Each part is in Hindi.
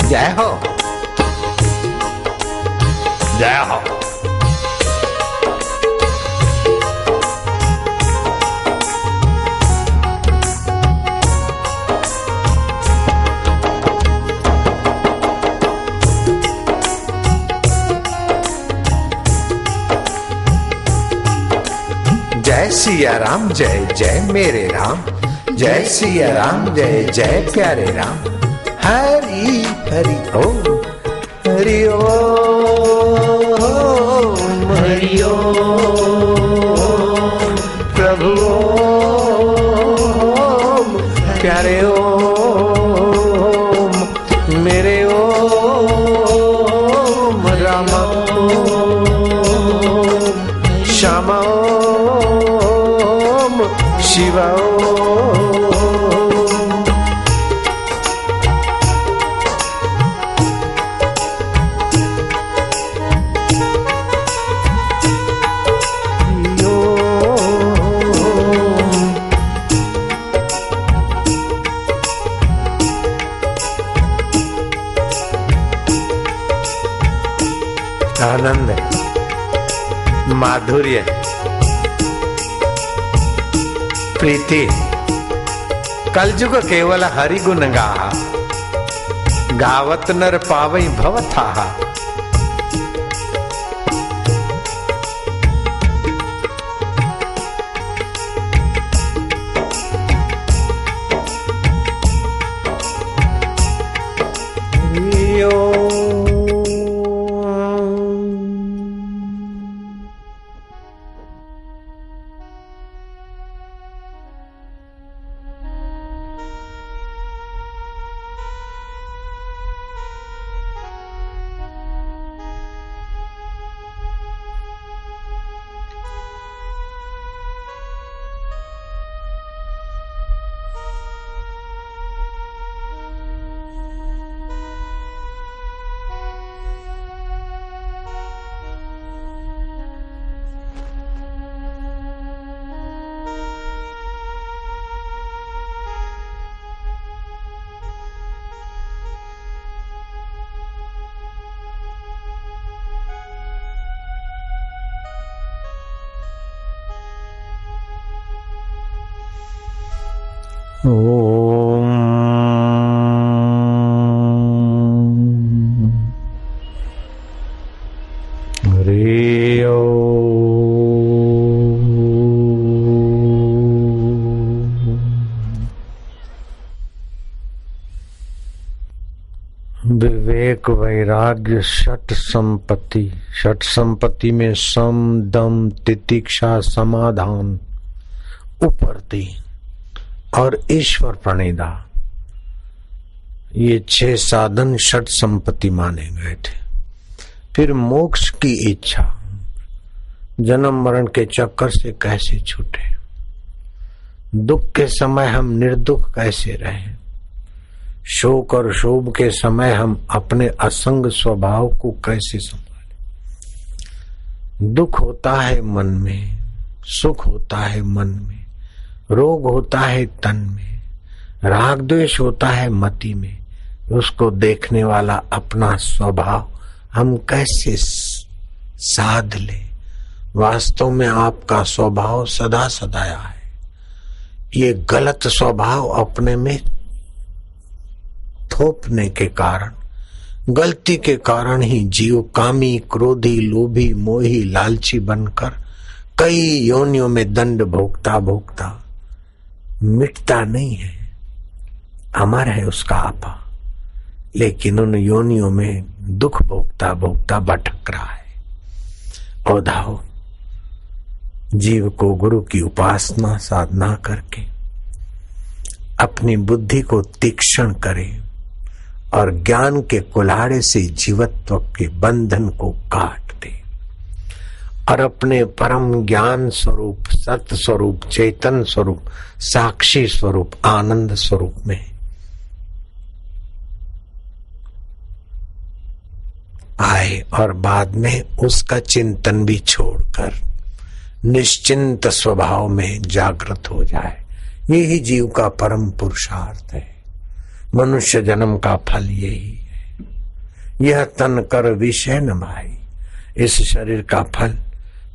जय हो, जय हो। जय सिया राम, जय जय मेरे राम, जय सिया राम, जय जय प्यारे राम। हरि हरि ओम, हरि ओम, हरि ओम, प्रभु ओम, प्यारे ओम, मेरे ओम, राम ओम, श्याम ओम, शिव ओम। आनंद है, माधुर्य, प्रीति। कलयुग केवल हरि गुण गाहा, गावत नर पावई भवथाहा। ओम हरि ओम। विवेक वैराग्य षट संपत्ति। षट संपत्ति में सम दम तितिक्षा समाधान उपरति और ईश्वर प्रणिधा, ये 6 साधन षट संपत्ति माने गए थे। फिर मोक्ष की इच्छा, जन्म मरण के चक्कर से कैसे छूटे, दुख के समय हम निर्दुख कैसे रहें, शोक और शोभ के समय हम अपने असंग स्वभाव को कैसे संभालें। दुख होता है मन में, सुख होता है मन में, रोग होता है तन में, राग द्वेष होता है मति में। उसको देखने वाला अपना स्वभाव हम कैसे साध ले। वास्तव में आपका स्वभाव सदा सदाया है। ये गलत स्वभाव अपने में थोपने के कारण, गलती के कारण ही जीव कामी, क्रोधी, लोभी, मोही, लालची बनकर कई योनियों में दंड भोगता भोगता मिटता नहीं है। अमर है उसका आपा, लेकिन उन योनियों में दुख भोगता भोगता भटक रहा है। औधाओ, जीव को गुरु की उपासना साधना करके अपनी बुद्धि को तीक्ष्ण करे और ज्ञान के कुल्हाड़े से जीवत्व के बंधन को काट दे और अपने परम ज्ञान स्वरूप, सत्य स्वरूप, चेतन स्वरूप, साक्षी स्वरूप, आनंद स्वरूप में आए और बाद में उसका चिंतन भी छोड़कर निश्चिंत स्वभाव में जागृत हो जाए। यही जीव का परम पुरुषार्थ है। मनुष्य जन्म का फल यही है। यह तन कर विषय न भाई। इस शरीर का फल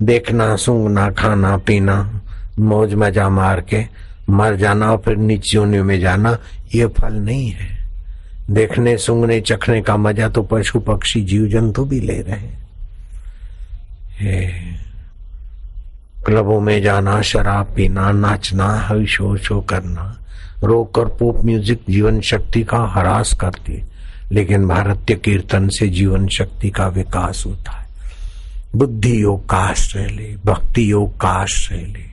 देखना, सूंघना, खाना पीना, मौज मजा मार के मर जाना और फिर नीच योनियों में जाना, ये फल नहीं है। देखने, सूंघने, चखने का मजा तो पशु पक्षी जीव जंतु भी ले रहे हैं। क्लबों में जाना, शराब पीना, नाचना, हविष होशो करना, रोक और पॉप म्यूजिक जीवन शक्ति का ह्रास करती है, लेकिन भारतीय कीर्तन से जीवन शक्ति का विकास होता है। बुद्धि योग का आश्रय ले, भक्ति योग का आश्रय ले,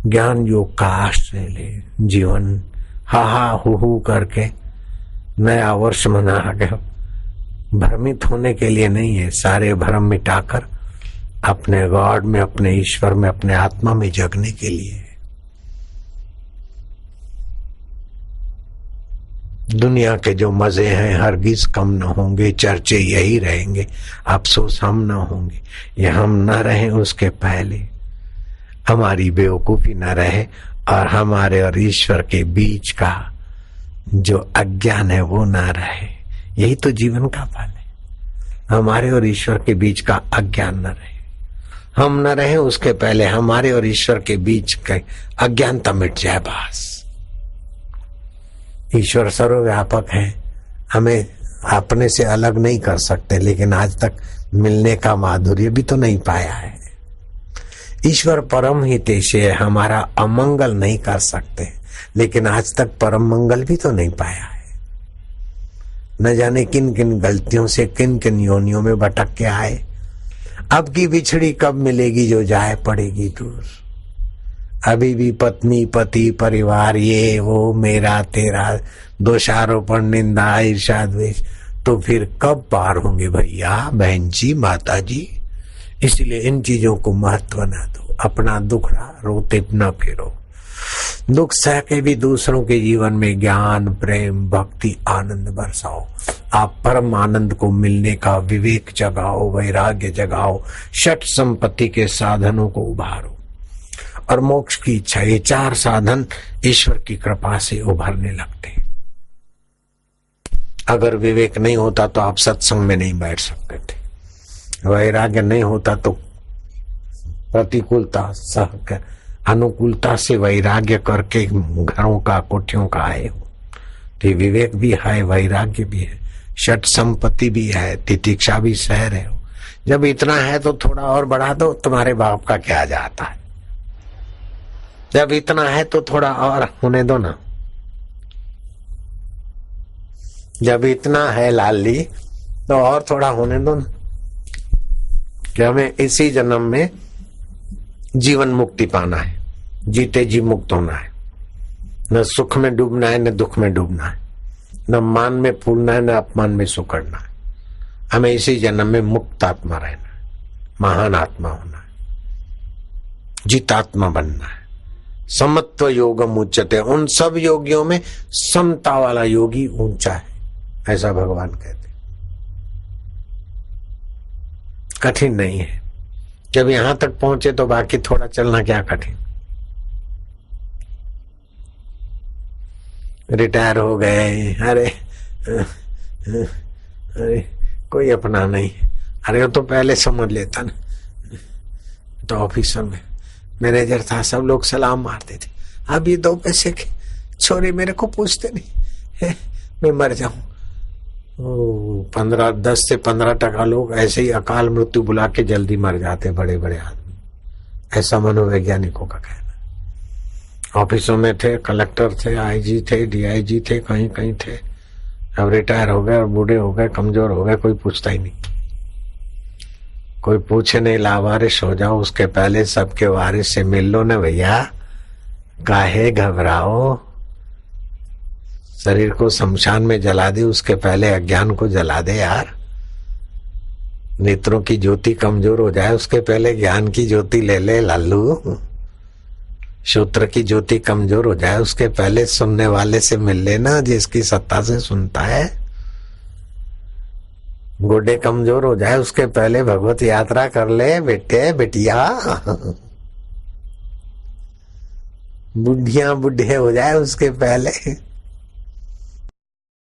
ज्ञान योग का आश्रय ले। जीवन हा हा हु करके नया वर्ष मना के भ्रमित होने के लिए नहीं है, सारे भ्रम मिटाकर अपने गॉड में, अपने ईश्वर में, अपने आत्मा में जगने के लिए। दुनिया के जो मजे हैं हरगिज कम न होंगे, चर्चे यही रहेंगे, अफसोस हम न होंगे। ये हम न रहें उसके पहले हमारी बेवकूफी न रहे और हमारे और ईश्वर के बीच का जो अज्ञान है वो न रहे। यही तो जीवन का फल है, हमारे और ईश्वर के बीच का अज्ञान न रहे। हम न रहे उसके पहले हमारे और ईश्वर के बीच का अज्ञानता मिट जाए बस। ईश्वर सर्वव्यापक है, हमें अपने से अलग नहीं कर सकते, लेकिन आज तक मिलने का माधुर्य भी तो नहीं पाया है। ईश्वर परम हितैषी है, हमारा अमंगल नहीं कर सकते, लेकिन आज तक परम मंगल भी तो नहीं पाया है। न जाने किन किन गलतियों से किन किन योनियों में भटक के आए। अब की बिछड़ी कब मिलेगी जो जाए पड़ेगी दूर। अभी भी पत्नी, पति, परिवार, ये वो, मेरा तेरा, दोषारोपण, निंदा, ईर्ष्या, द्वेष, तो फिर कब पार होंगे भैया, बहन जी, माता जी। इसलिए इन चीजों को महत्व न दो, अपना दुखड़ा रोते न फिरो। दुख सह के भी दूसरों के जीवन में ज्ञान, प्रेम, भक्ति, आनंद बरसाओ। आप परम आनंद को मिलने का विवेक जगाओ, वैराग्य जगाओ, षट संपत्ति के साधनों को उभारो और मोक्ष की इच्छा। ये चार साधन ईश्वर की कृपा से उभरने लगते। अगर विवेक नहीं होता तो आप सत्संग में नहीं बैठ सकते थे। वैराग्य नहीं होता तो प्रतिकूलता सह अनुकूलता से वैराग्य करके घरों का, कोठियों का आए हो। तो विवेक भी है, वैराग्य भी है, षट संपत्ति भी है, तितिक्षा भी सह रहे हो। जब इतना है तो थोड़ा और बढ़ा दो, तुम्हारे बाप का क्या जाता है। जब इतना है तो थोड़ा और होने दो ना। जब इतना है लाली तो और थोड़ा होने दो ना, कि हमें इसी जन्म में जीवन मुक्ति पाना है, जीते जी मुक्त होना है। न सुख में डूबना है, न दुख में डूबना है, न मान में फूलना है, न अपमान में सुकड़ना है। हमें इसी जन्म में मुक्त आत्मा रहना है, महान आत्मा होना है, जितात्मा बनना है। समत्व योगम उच्चते, उन सब योगियों में समता वाला योगी ऊंचा है, ऐसा भगवान कहते। कठिन नहीं है, जब यहां तक पहुंचे तो बाकी थोड़ा चलना क्या कठिन। रिटायर हो गए, अरे कोई अपना नहीं, अरे वो तो पहले समझ लेता ना। तो ऑफिसर में मैनेजर था, सब लोग सलाम मारते थे। अब ये 2 पैसे के छोरे मेरे को पूछते नहीं, मैं मर जाऊं। 10 से 15% लोग ऐसे ही अकाल मृत्यु बुला के जल्दी मर जाते, बड़े बड़े आदमी। ऐसा मनोवैज्ञानिकों का कहना। ऑफिसों में थे, कलेक्टर थे, आईजी थे, डीआईजी थे, कहीं कहीं थे। अब रिटायर हो गए और बूढ़े हो गए, कमजोर हो गए, कोई पूछता ही नहीं। कोई पूछे नहीं, लावारिस हो जाओ उसके पहले सबके वारिस से मिल लो ना भैया, काहे घबराओ। शरीर को शमशान में जला दे उसके पहले अज्ञान को जला दे यार। नेत्रों की ज्योति कमजोर हो जाए उसके पहले ज्ञान की ज्योति ले ले लालू। श्रोत्र की ज्योति कमजोर हो जाए उसके पहले सुनने वाले से मिल लेना जिसकी सत्ता से सुनता है। गोडे कमजोर हो जाए उसके पहले भगवत यात्रा कर ले बेटे बेटिया। बुढ़िया बुढ़े हो जाए उसके पहले